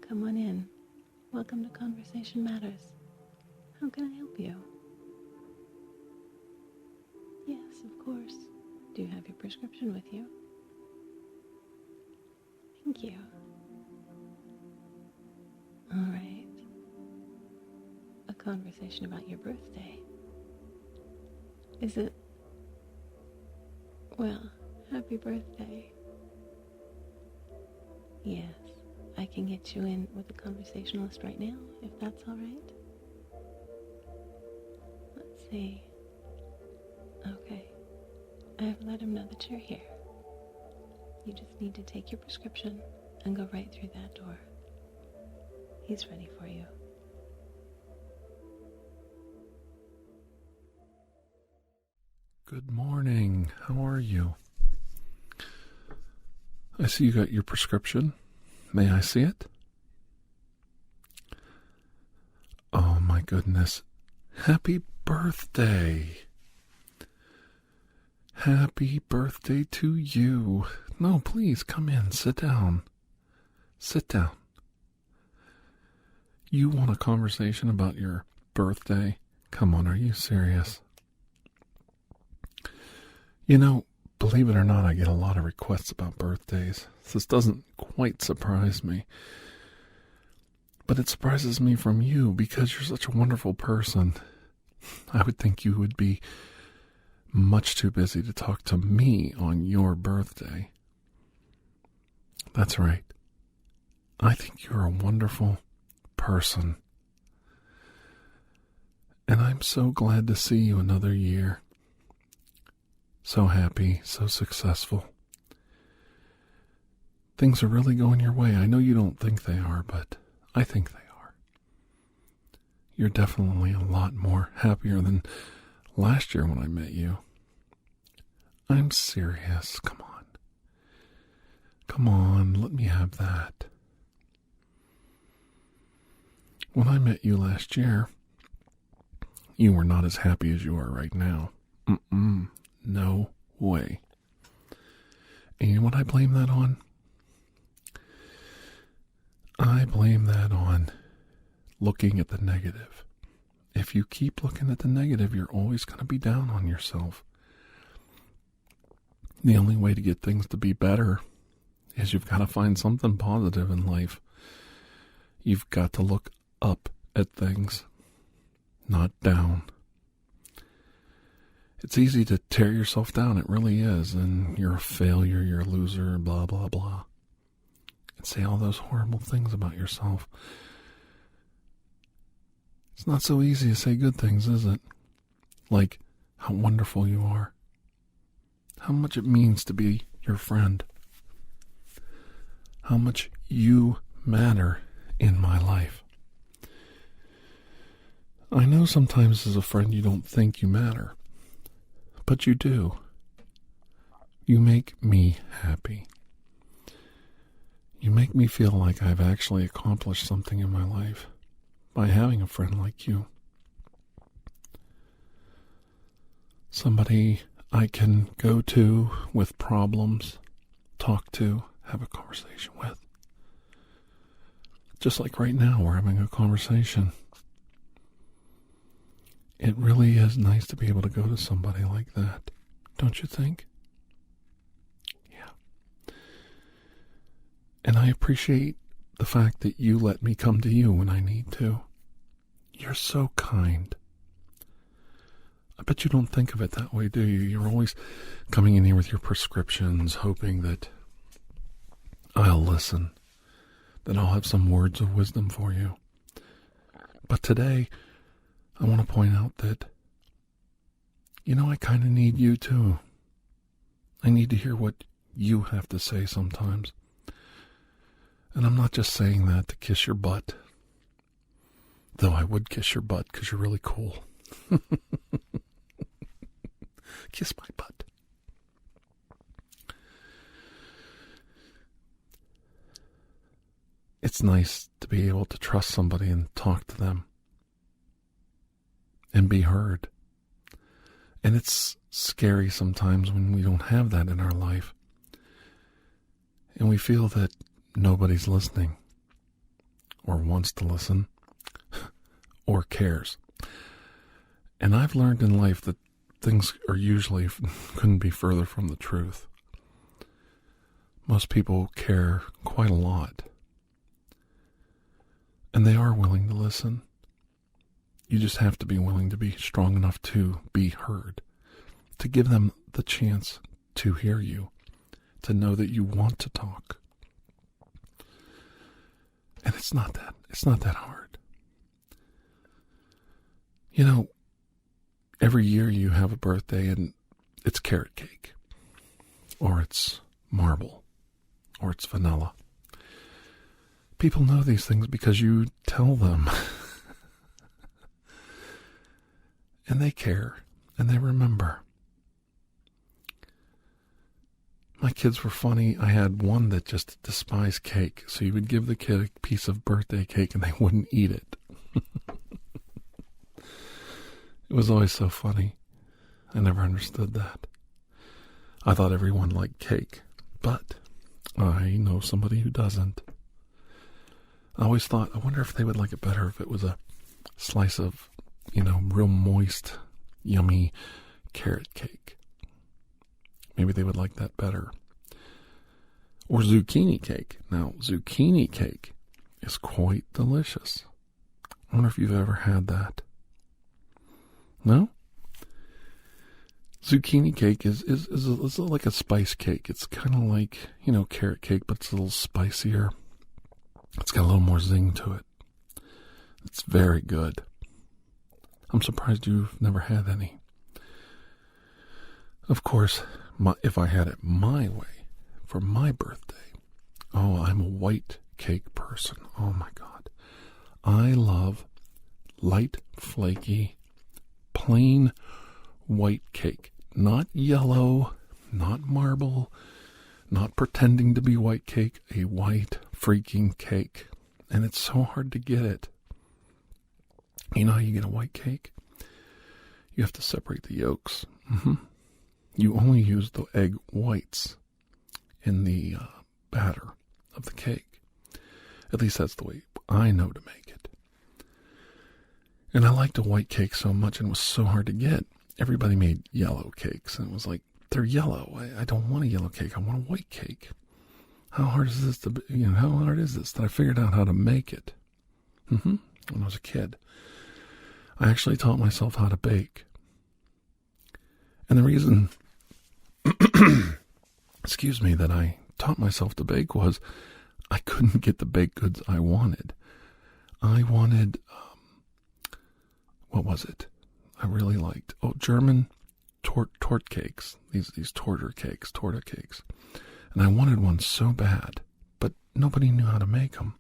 Come on in. Welcome to Conversation Matters. How can I help you? Yes, of course. Do you have your prescription with you? Thank you. All right. A conversation about your birthday. Is it? Well, happy birthday. Yes, I can get you in with a conversationalist right now, if that's all right. Let's see. Okay. I've let him know that you're here. You just need to take your prescription and go right through that door. He's ready for you. Good morning. How are you? I see you got your prescription. May I see it? Oh my goodness. Happy birthday. Happy birthday to you. No, please come in. Sit down. Sit down. You want a conversation about your birthday? Come on, are you serious? You know, believe it or not, I get a lot of requests about birthdays. This doesn't quite surprise me. But it surprises me from you because you're such a wonderful person. I would think you would be much too busy to talk to me on your birthday. That's right. I think you're a wonderful person. And I'm so glad to see you another year. So happy, so successful. Things are really going your way. I know you don't think they are, but I think they are. You're definitely a lot more happier than last year when I met you. I'm serious. Come on. Come on, let me have that. When I met you last year, you were not as happy as you are right now. No way. And you know what I blame that on? I blame that on looking at the negative. If you keep looking at the negative, you're always going to be down on yourself. The only way to get things to be better is you've got to find something positive in life. You've got to look up at things, not down. It's easy to tear yourself down, it really is, and you're a failure, you're a loser, blah, blah, blah. And say all those horrible things about yourself. It's not so easy to say good things, is it? Like how wonderful you are. How much it means to be your friend. How much you matter in my life. I know sometimes as a friend you don't think you matter. But you do. You make me happy. You make me feel like I've actually accomplished something in my life by having a friend like you. Somebody I can go to with problems, talk to, have a conversation with. Just like right now, we're having a conversation. It really is nice to be able to go to somebody like that, don't you think? Yeah. And I appreciate the fact that you let me come to you when I need to. You're so kind. I bet you don't think of it that way, do you? You're always coming in here with your prescriptions, hoping that I'll listen, that I'll have some words of wisdom for you. But today, I want to point out that, I kind of need you too. I need to hear what you have to say sometimes. And I'm not just saying that to kiss your butt. Though I would kiss your butt because you're really cool. Kiss my butt. It's nice to be able to trust somebody and talk to them. And be heard. And it's scary sometimes when we don't have that in our life. And we feel that nobody's listening. or wants to listen or cares. And I've learned in life that things are usually couldn't be further from the truth. Most people care quite a lot. And they are willing to listen. You just have to be willing to be strong enough to be heard, to give them the chance to hear you, to know that you want to talk. And it's not that hard. You know, every year you have a birthday and it's carrot cake, or it's marble, or it's vanilla. People know these things because you tell them. And they care, and they remember. My kids were funny. I had one that just despised cake, so you would give the kid a piece of birthday cake and they wouldn't eat it. It was always so funny. I never understood that. I thought everyone liked cake, but I know somebody who doesn't. I always thought, I wonder if they would like it better if it was a slice of, real moist, yummy carrot cake. Maybe they would like that better. Or zucchini cake. Now, zucchini cake is quite delicious. I wonder if you've ever had that. No? Zucchini cake is like a spice cake. It's kind of like, carrot cake, but it's a little spicier. It's got a little more zing to it. It's very good. I'm surprised you've never had any. Of course, if I had it my way, for my birthday, I'm a white cake person. Oh my God. I love light, flaky, plain white cake. Not yellow, not marble, not pretending to be white cake, a white freaking cake. And it's so hard to get it. You know how you get a white cake? You have to separate the yolks. You only use the egg whites in the batter of the cake. At least that's the way I know to make it. And I liked a white cake so much, and it was so hard to get. Everybody made yellow cakes, and it was like, they're yellow. I don't want a yellow cake. I want a white cake. How hard is this that I figured out how to make it? When I was a kid. I actually taught myself how to bake. And the reason, that I taught myself to bake was I couldn't get the baked goods I wanted. I wanted, what was it? I really liked, German torte cakes, these torta cakes. And I wanted one so bad, but nobody knew how to make them.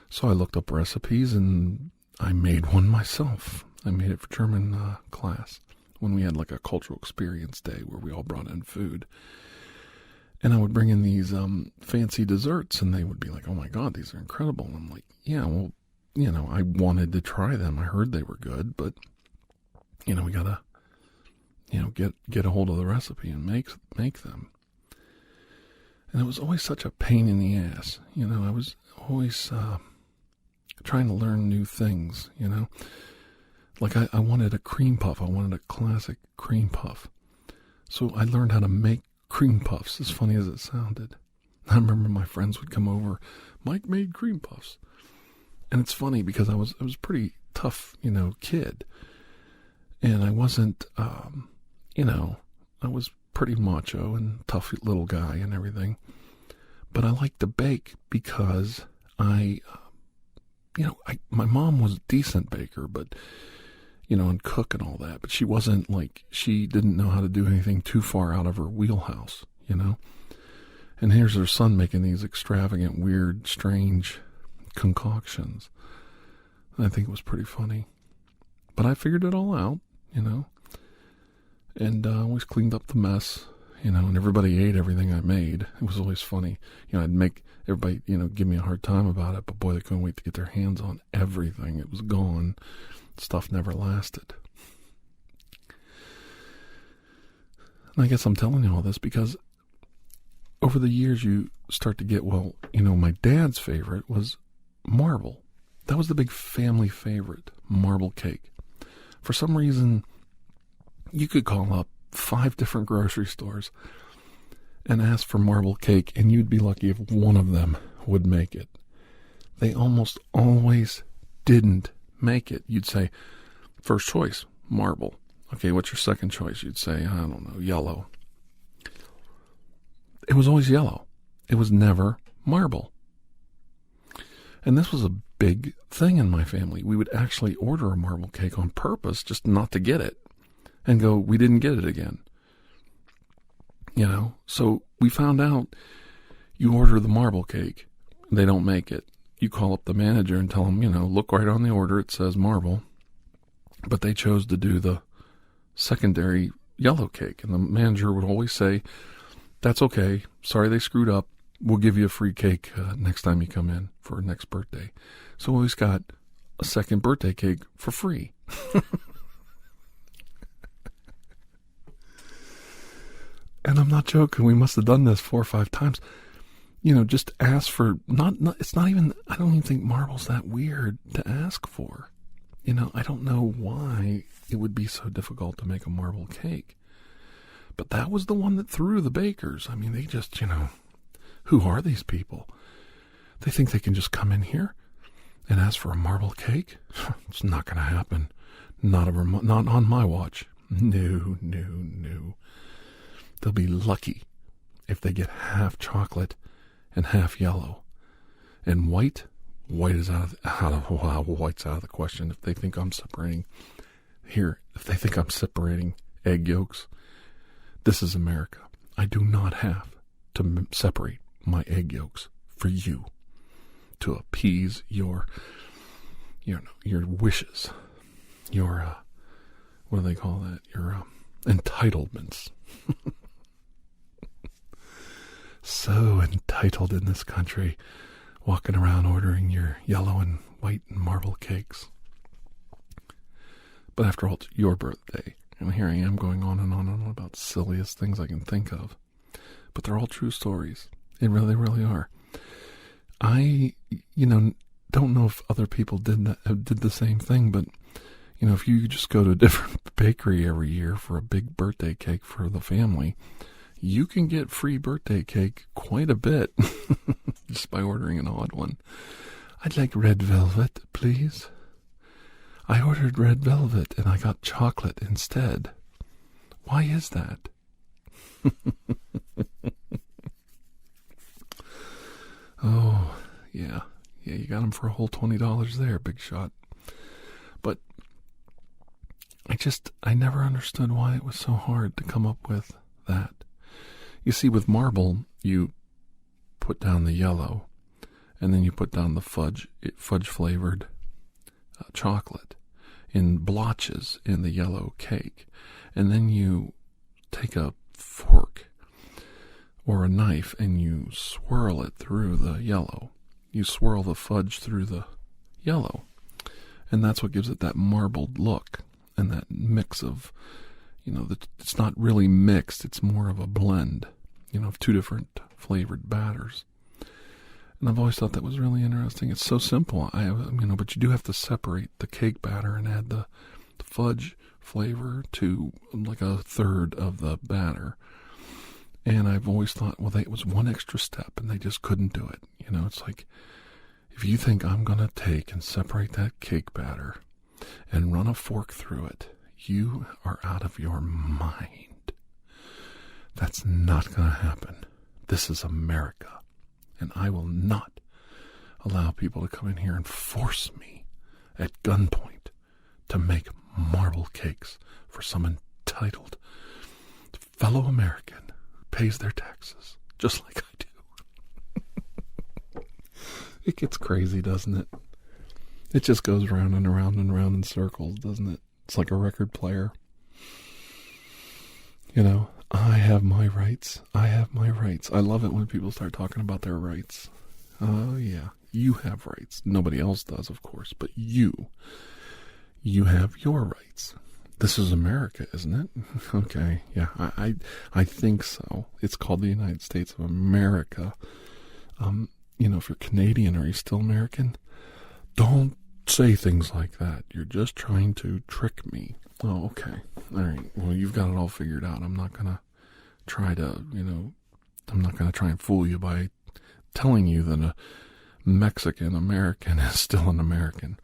So I looked up recipes and I made one myself. I made it for German class when we had like a cultural experience day where we all brought in food. And I would bring in these fancy desserts and they would be like, oh my God, these are incredible. And I'm like, yeah, well, I wanted to try them. I heard they were good, but, we gotta, get a hold of the recipe and make them. And it was always such a pain in the ass. I was always trying to learn new things, Like I wanted a cream puff. I wanted a classic cream puff. So I learned how to make cream puffs, as funny as it sounded. I remember my friends would come over. Mike made cream puffs. And it's funny because I was pretty tough, kid. And I wasn't, I was pretty macho and tough little guy and everything. But I liked to bake because my mom was a decent baker, but, and cook and all that. But she didn't know how to do anything too far out of her wheelhouse, And here's her son making these extravagant, weird, strange concoctions. And I think it was pretty funny. But I figured it all out, and always cleaned up the mess, and everybody ate everything I made. It was always funny. I'd make everybody, give me a hard time about it, but boy, they couldn't wait to get their hands on everything. It was gone. Stuff never lasted. And I guess I'm telling you all this because over the years you start to get, my dad's favorite was marble. That was the big family favorite, marble cake. For some reason, you could call up 5 different grocery stores and ask for marble cake, and you'd be lucky if one of them would make it. They almost always didn't make it. You'd say, first choice, marble. Okay, what's your second choice? You'd say, I don't know, yellow. It was always yellow. It was never marble. And this was a big thing in my family. We would actually order a marble cake on purpose just not to get it and go, we didn't get it again. You know, so we found out you order the marble cake, they don't make it. You call up the manager and tell them, you know, look right on the order, it says marble. But they chose to do the secondary yellow cake. And the manager would always say, that's okay. Sorry they screwed up. We'll give you a free cake next time you come in for next birthday. So we always got a second birthday cake for free. And I'm not joking. We must have done this 4 or 5 times. You know, just ask for, it's not even, I don't even think marble's that weird to ask for. You know, I don't know why it would be so difficult to make a marble cake. But that was the one that threw the bakers. I mean, they just, you know, who are these people? They think they can just come in here and ask for a marble cake? It's not going to happen. Not on my watch. No. They'll be lucky if they get half chocolate and half yellow. And white is white's out of the question. If they think I'm separating egg yolks, this is America. I do not have to separate my egg yolks for you to appease your wishes, your what do they call that? Your entitlements. So entitled in this country, walking around ordering your yellow and white and marble cakes. But after all, it's your birthday, and here I am going on and on about the silliest things I can think of. But they're all true stories. They really, really are. I, don't know if other people did the same thing, but, if you just go to a different bakery every year for a big birthday cake for the family, you can get free birthday cake quite a bit just by ordering an odd one. I'd like red velvet, please. I ordered red velvet and I got chocolate instead. Why is that? Oh, yeah. Yeah, you got them for a whole $20 there, big shot. But I never understood why it was so hard to come up with that. You see, with marble, you put down the yellow, and then you put down the fudge-flavored chocolate in blotches in the yellow cake. And then you take a fork or a knife and you swirl it through the yellow. You swirl the fudge through the yellow. And that's what gives it that marbled look and that mix of, it's not really mixed. It's more of a blend, of 2 different flavored batters. And I've always thought that was really interesting. It's so simple, but you do have to separate the cake batter and add the fudge flavor to like a third of the batter. And I've always thought, it was one extra step and they just couldn't do it. It's like, if you think I'm going to take and separate that cake batter and run a fork through it, you are out of your mind. That's not going to happen. This is America. And I will not allow people to come in here and force me at gunpoint to make marble cakes for some entitled fellow American who pays their taxes just like I do. It gets crazy, doesn't it? It just goes round and around and around in circles, doesn't it? It's like a record player. I have my rights. I have my rights. I love it when people start talking about their rights. Oh, yeah. You have rights. Nobody else does, of course, but you have your rights. This is America, isn't it? Okay, yeah, I think so. It's called the United States of America. If you're Canadian, are you still American? Don't say things like that. You're just trying to trick me. Oh, okay. All right. Well, you've got it all figured out. I'm not going to try to, I'm not going to try and fool you by telling you that a Mexican American is still an American.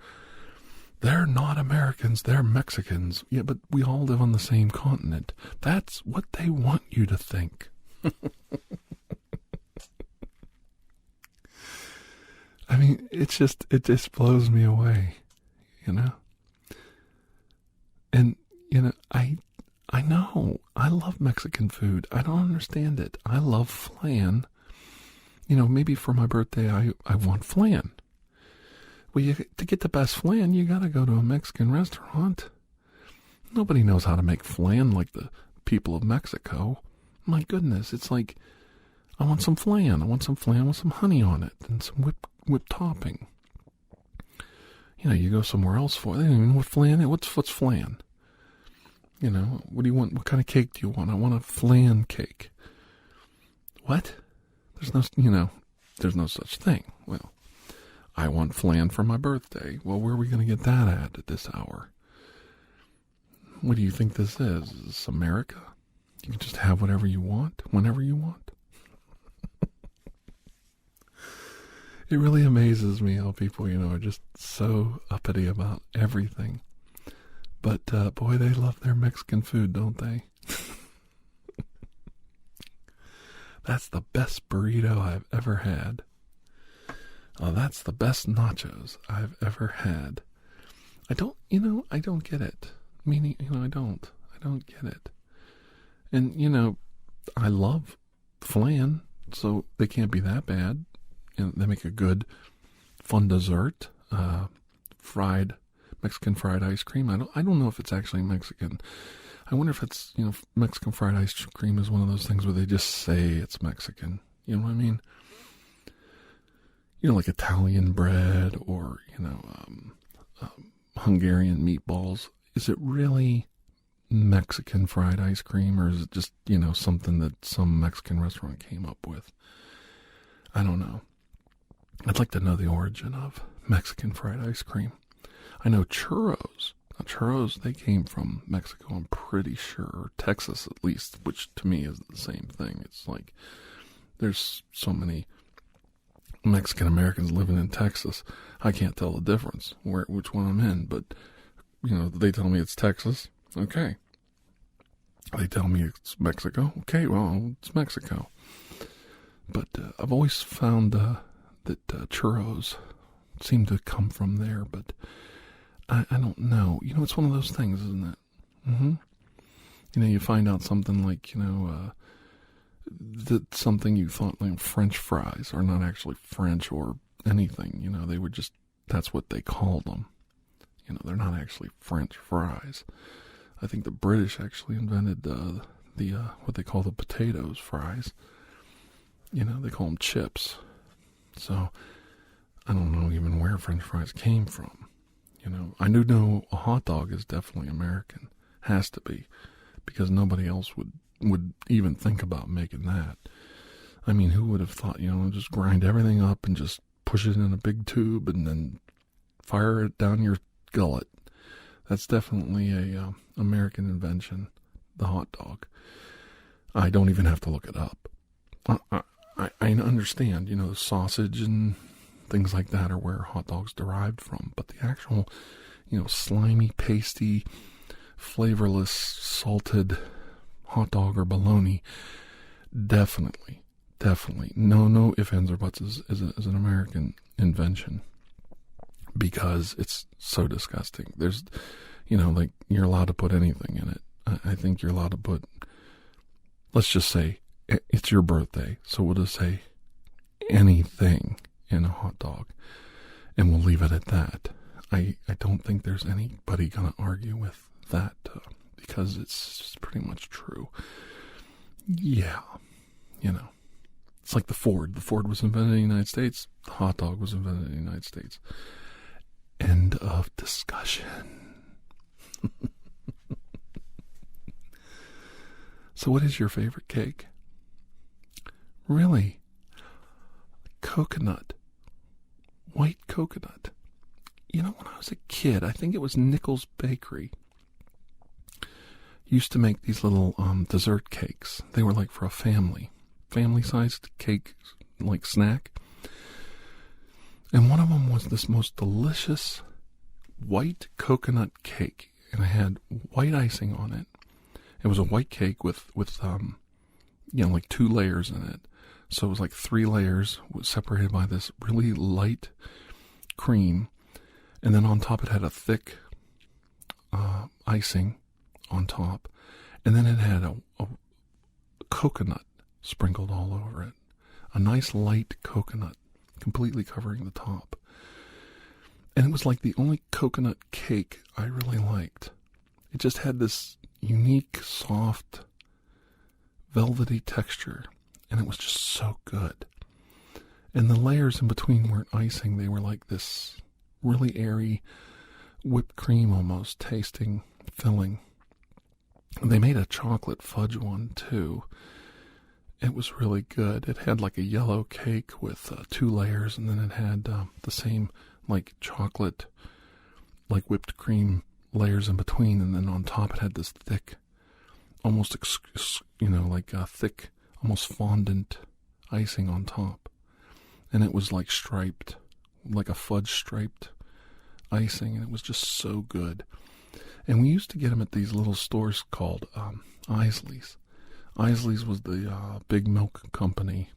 They're not Americans, they're Mexicans. Yeah, but we all live on the same continent. That's what they want you to think. I mean, it just blows me away, And, I know, I love Mexican food. I don't understand it. I love flan. Maybe for my birthday I want flan. Well, to get the best flan, you gotta go to a Mexican restaurant. Nobody knows how to make flan like the people of Mexico. My goodness, it's like, I want some flan. I want some flan with some honey on it and some whipped topping. You go somewhere else for it. They don't even know what flan is. What's flan? What do you want? What kind of cake do you want? I want a flan cake. What? There's no such thing. Well, I want flan for my birthday. Well, where are we going to get that at this hour? What do you think this is? Is this America? You can just have whatever you want, whenever you want. It really amazes me how people, are just so uppity about everything. But, boy, they love their Mexican food, don't they? That's the best burrito I've ever had. Oh, that's the best nachos I've ever had. I don't get it. Meaning, I don't get it. And, I love flan, so they can't be that bad. They make a good, fun dessert. Mexican fried ice cream. I don't know if it's actually Mexican. I wonder if it's, Mexican fried ice cream is one of those things where they just say it's Mexican. You know what I mean? Like Italian bread or, Hungarian meatballs. Is it really Mexican fried ice cream, or is it just, something that some Mexican restaurant came up with? I don't know. I'd like to know the origin of Mexican fried ice cream. I know churros. Now, churros, they came from Mexico, I'm pretty sure, or Texas at least, which to me is the same thing. It's like there's so many Mexican Americans living in Texas, I can't tell the difference which one I'm in. But they tell me it's Texas. Okay. They tell me it's Mexico. Okay, well, it's Mexico. But I've always found that churros seem to come from there, but I don't know. It's one of those things, isn't it? Mm-hmm. You find out something like, that something you thought like French fries are not actually French or anything. They would just, that's what they called them. They're not actually French fries. I think the British actually invented the what they call the potatoes fries. They call them chips. So I don't know even where French fries came from. I do know a hot dog is definitely American. Has to be. Because nobody else would even think about making that. I mean, who would have thought, just grind everything up and just push it in a big tube and then fire it down your gullet. That's definitely a American invention, the hot dog. I don't even have to look it up. I understand, sausage and things like that are where hot dogs derived from, but the actual, slimy, pasty, flavorless, salted hot dog or bologna, definitely, no ifs, ands, or buts is an American invention, because it's so disgusting. There's, like, you're allowed to put anything in it. I think you're allowed to put, let's just say, it's your birthday, so we'll just say anything in a hot dog, and we'll leave it at that. I don't think there's anybody gonna argue with that, because it's pretty much true. Yeah, it's like the Ford. The Ford was invented in the United States. The hot dog was invented in the United States. End of discussion. So what is your favorite cake? Really? Coconut. White coconut. when I was a kid, I think it was Nichols Bakery, used to make these little dessert cakes. They were like for a family-sized cake, like snack. And one of them was this most delicious white coconut cake, and it had white icing on it. It was a white cake with like 2 layers in it. So it was like 3 layers, separated by this really light cream, and then on top it had a thick icing on top, and then it had a coconut sprinkled all over it. A nice light coconut completely covering the top. And it was like the only coconut cake I really liked. It just had this unique, soft, velvety texture, and it was just so good. And the layers in between weren't icing. They were like this really airy whipped cream almost tasting filling. They made a chocolate fudge one too. It was really good. It had like a yellow cake with 2 layers, and then it had the same like chocolate, like whipped cream layers in between, and then on top it had this thick, almost like a thick, almost fondant icing on top, and it was like striped, like a fudge striped icing, and it was just so good. And we used to get them at these little stores called Isley's. Isley's was the big milk company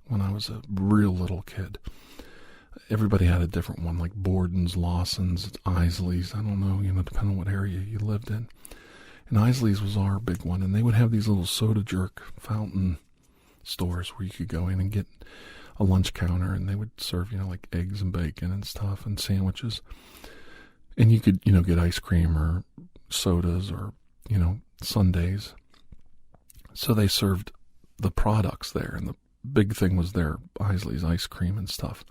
when I was a real little kid. Everybody had a different one, like Borden's, Lawson's, Isley's. I don't know, depending on what area you lived in. And Isley's was our big one, and they would have these little soda jerk fountain stores where you could go in and get a lunch counter, and they would serve, like eggs and bacon and stuff and sandwiches. And you could, get ice cream or sodas or, sundaes. So they served the products there, and the big thing was their Isley's ice cream and stuff.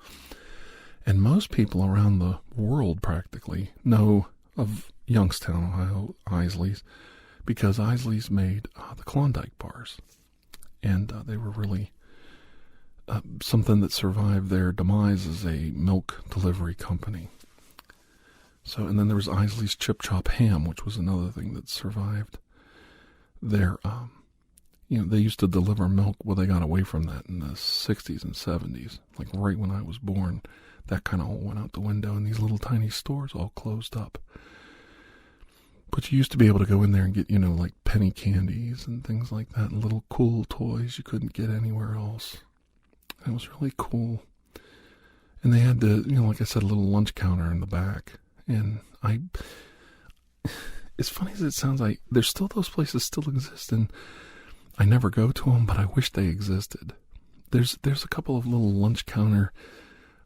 And most people around the world practically know of Youngstown, Ohio, Isley's, because Isley's made the Klondike bars. And they were really something that survived their demise as a milk delivery company. So, and then there was Isley's Chip Chop Ham, which was another thing that survived their, they used to deliver milk. Well, they got away from that in the 60s and 70s, like right when I was born. That kind of all went out the window, and these little tiny stores all closed up. But you used to be able to go in there and get, like penny candies and things like that, and little cool toys you couldn't get anywhere else. It was really cool. And they had the, like I said, a little lunch counter in the back. And as funny as it sounds, there's still, those places still exist, and I never go to them, but I wish they existed. There's a couple of little lunch counter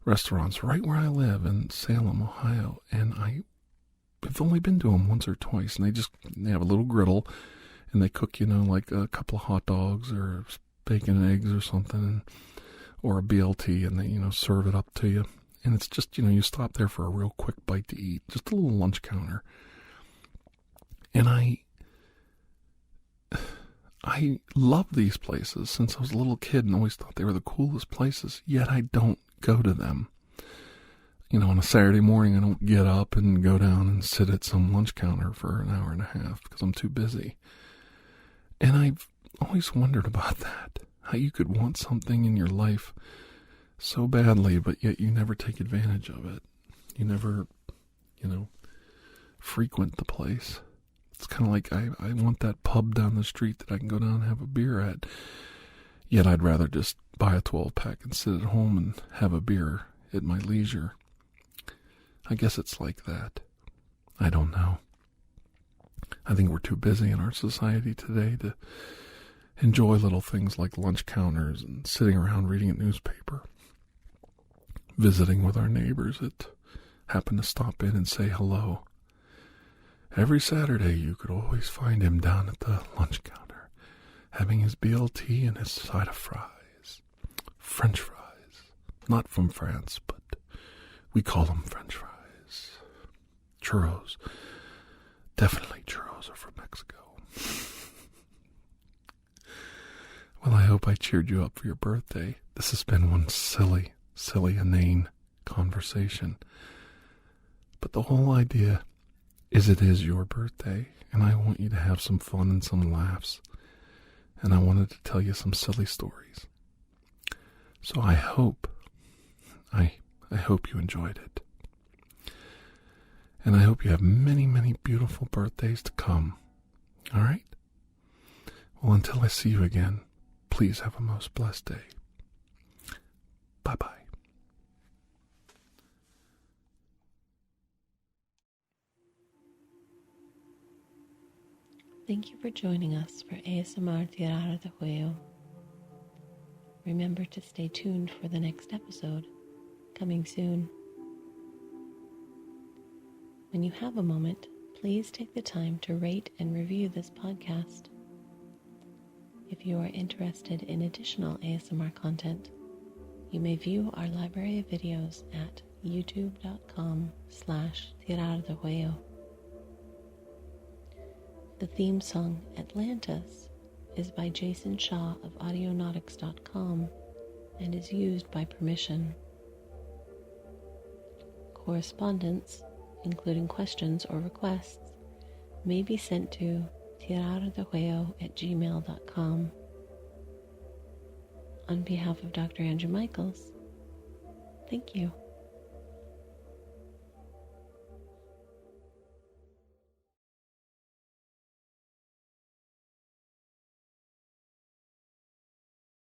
restaurants right where I live in Salem, Ohio, and I've only been to them once or twice, and they have a little griddle, and they cook, like a couple of hot dogs or bacon and eggs or something, or a BLT, and they, serve it up to you. And it's just, you stop there for a real quick bite to eat, just a little lunch counter. And I love these places since I was a little kid and always thought they were the coolest places, yet I don't go to them. On a Saturday morning, I don't get up and go down and sit at some lunch counter for an hour and a half because I'm too busy. And I've always wondered about that, how you could want something in your life so badly, but yet you never take advantage of it. You never, frequent the place. It's kind of like I want that pub down the street that I can go down and have a beer at. Yet I'd rather just buy a 12-pack and sit at home and have a beer at my leisure. I guess it's like that. I don't know. I think we're too busy in our society today to enjoy little things like lunch counters and sitting around reading a newspaper. Visiting with our neighbors that happen to stop in and say hello. Every Saturday you could always find him down at the lunch counter, having his BLT and his side of fries. French fries. Not from France, but we call them French fries. Churros. Definitely churros are from Mexico. Well, I hope I cheered you up for your birthday. This has been one silly, inane conversation. But the whole idea is it is your birthday, and I want you to have some fun and some laughs. And I wanted to tell you some silly stories. So I hope you enjoyed it. And I hope you have many, many beautiful birthdays to come. All right? Well, until I see you again, please have a most blessed day. Bye-bye. Thank you for joining us for ASMR TirarADeguello. Remember to stay tuned for the next episode, coming soon. When you have a moment, please take the time to rate and review this podcast. If you are interested in additional ASMR content, you may view our library of videos at youtube.com/TirarADeguello. The theme song, Atlantis, is by Jason Shaw of audionautics.com and is used by permission. Correspondence, including questions or requests, may be sent to TirarADeguello@gmail.com. On behalf of Dr. Andrew Michaels, thank you.